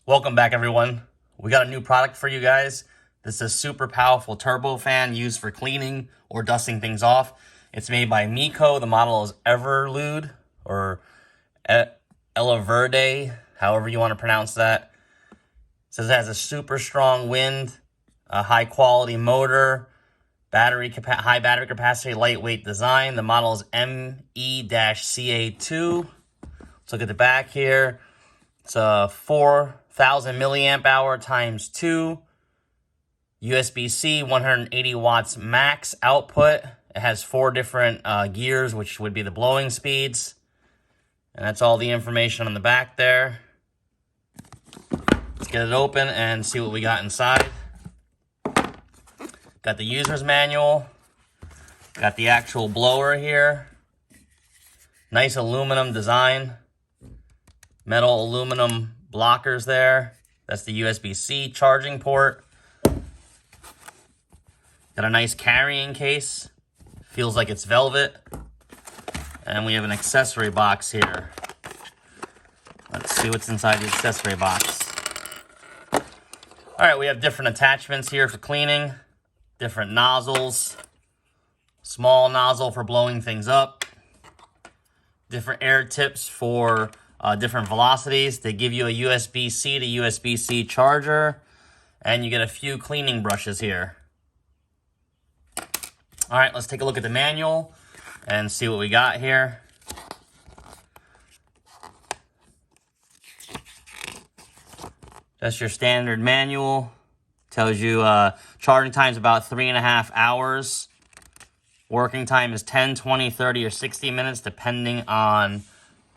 Welcome back, everyone. We got a new product for you guys. This is a super powerful turbo fan used for cleaning or dusting things off. It's made by MECO. The model is ELEVERDE or ELEVERDE, however you want to pronounce that. It says it has a super strong wind, a high quality motor, high battery capacity, lightweight design. The model is ME-CA2. Let's look at the back here. It's a 4,000 milliamp hour times 2 USB-C, 180 watts max output. It has 4 different gears, which would be the blowing speeds. And that's all the information on the back there. Let's get it open and see what we got inside. Got the user's manual. Got the actual blower here. Nice aluminum design. Metal aluminum blockers there. That's the USB-C charging port. Got a nice carrying case. Feels like it's velvet. And we have an accessory box here. Let's see what's inside the accessory box. All right, we have different attachments here for cleaning. Different nozzles. Small nozzle for blowing things up. Different air tips for different velocities. They give you a USB-C to USB-C charger, and you get a few cleaning brushes here. All right, let's take a look at the manual and see what we got here. That's your standard manual. Tells you charging time is about 3.5 hours. Working time is 10, 20, 30, or 60 minutes, depending on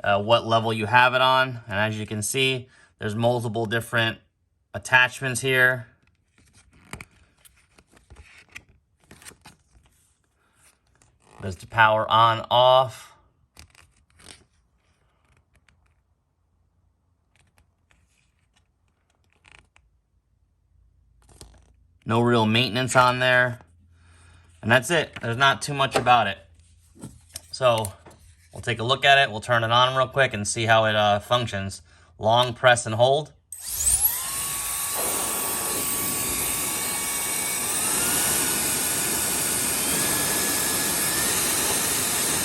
what level you have it on. And as you can see, there's multiple different attachments here. There's the power on, off. No real maintenance on there. And that's it. There's not too much about it. So we'll take a look at it. We'll turn it on real quick and see how it functions. Long press and hold.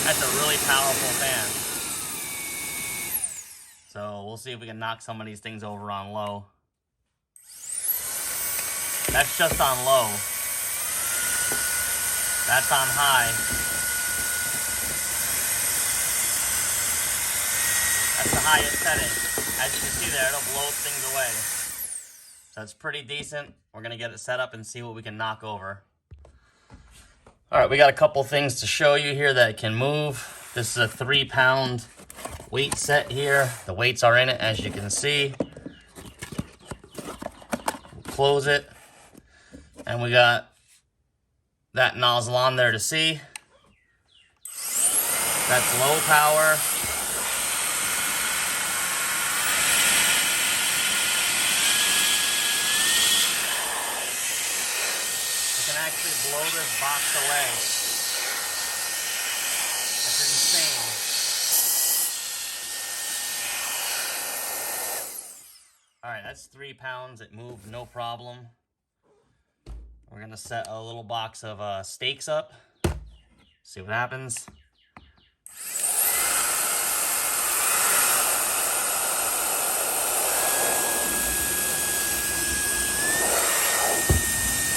That's a really powerful fan. So we'll see if we can knock some of these things over on low. That's just on low. That's on high. That's the highest setting. As you can see there, it'll blow things away. So it's pretty decent. We're gonna get it set up and see what we can knock over. All right, we got a couple things to show you here that can move. This is a 3-pound weight set here. The weights are in it, as you can see. We'll close it. And we got that nozzle on there to see. That's low power. You can actually blow this box away. That's insane. All right, that's 3 pounds. It moved no problem. We're gonna set a little box of steaks up. See what happens.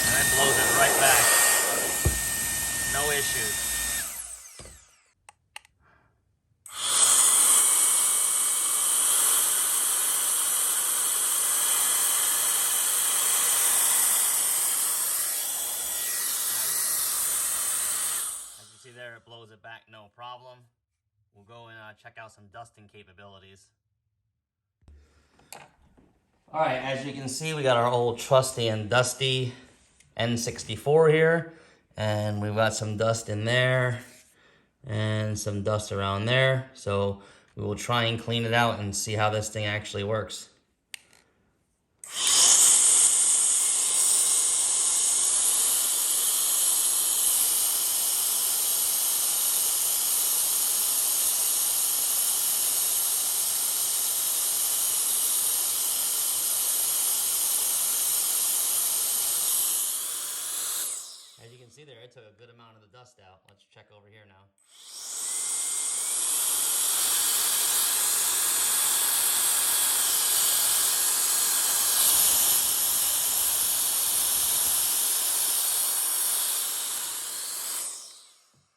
And it blows it right back. No issues. See there, it blows it back, no problem. We'll go and check out some dusting capabilities. All right, as you can see, we got our old trusty and dusty N64 here, and we've got some dust in there and some dust around there. So we will try and clean it out and see how this thing actually works. see there, it took a good amount of the dust out. Let's check over here now.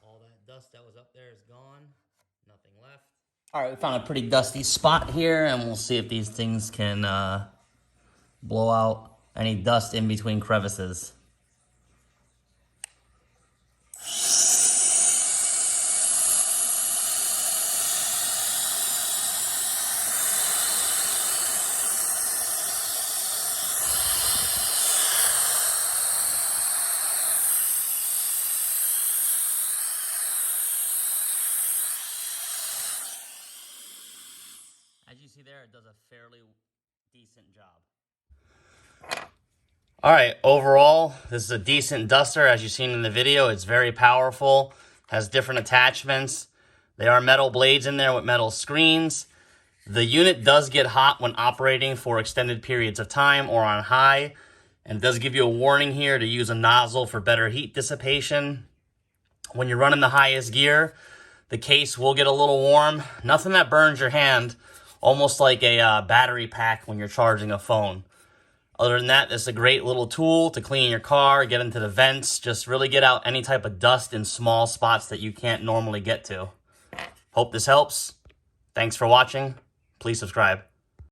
All that dust that was up there is gone. Nothing left. All right, we found a pretty dusty spot here, and we'll see if these things can blow out any dust in between crevices. As you see there, it does a fairly decent job. All right, overall, this is a decent duster. As you've seen in the video, it's very powerful, has different attachments. There are metal blades in there with metal screens. The unit does get hot when operating for extended periods of time or on high, and it does give you a warning here to use a nozzle for better heat dissipation. When you're running the highest gear, the case will get a little warm. Nothing that burns your hand, almost like a battery pack when you're charging a phone. Other than that, this is a great little tool to clean your car, get into the vents, just really get out any type of dust in small spots that you can't normally get to. Hope this helps. Thanks for watching. Please subscribe.